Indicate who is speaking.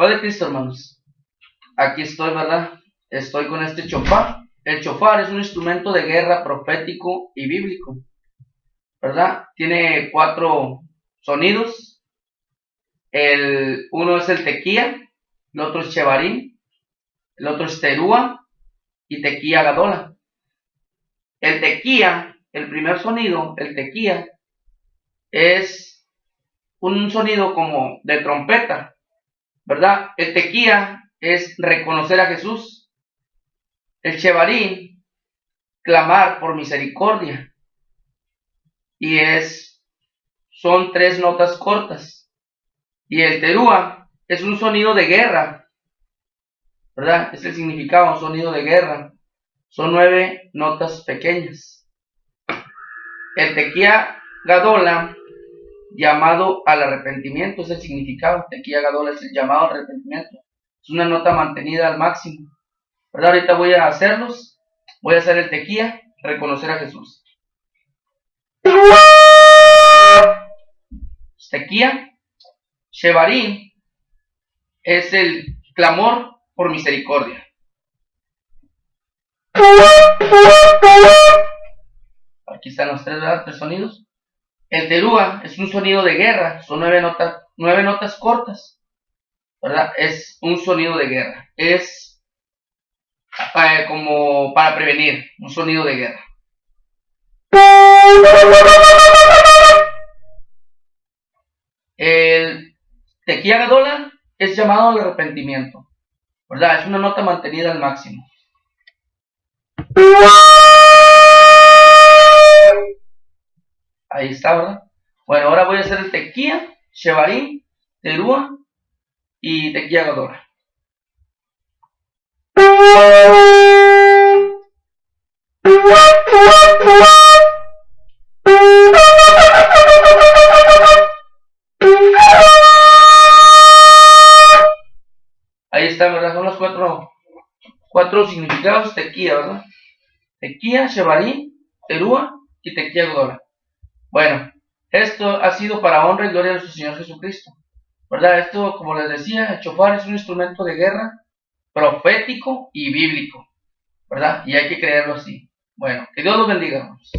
Speaker 1: Padre Cristo, hermanos, aquí estoy, ¿verdad? Estoy con este chofar. El chofar es un instrumento de guerra profético y bíblico, ¿verdad? Tiene 4 sonidos. Uno es el tequía, el otro es chevarín, el otro es terúa y tequía gadola. El tequía, el primer sonido, el tequía, es un sonido como de trompeta, ¿verdad? El tequía es reconocer a Jesús. El chevarín, clamar por misericordia. Y son 3 notas cortas. Y el terúa es un sonido de guerra, ¿verdad? Es el significado, un sonido de guerra. Son 9 notas pequeñas. El tequía gadola, llamado al arrepentimiento, es el significado. Tequía gadola es el llamado al arrepentimiento. Es una nota mantenida al máximo, ¿verdad? Ahorita voy a hacerlos. Voy a hacer el tequía, reconocer a Jesús. Tequía. Chevarín es el clamor por misericordia. Aquí están los 3 sonidos. El terúa es un sonido de guerra. Son 9 notas cortas, ¿verdad? Es un sonido de guerra. Es como para prevenir, un sonido de guerra. El tequía gadola es llamado al arrepentimiento, ¿verdad? Es una nota mantenida al máximo. Ahí está, ¿verdad? Bueno, ahora voy a hacer el tequía, chevarín, terúa y tequía gadola. Ahí está, ¿verdad? Son los 4 significados. Tequía, ¿verdad? Tequía, chevarín, terúa y tequía gadola. Bueno, esto ha sido para honra y gloria de nuestro Señor Jesucristo, ¿verdad? Esto, como les decía, el chofar es un instrumento de guerra profético y bíblico, ¿verdad? Y hay que creerlo así. Bueno, que Dios los bendiga, hermanos.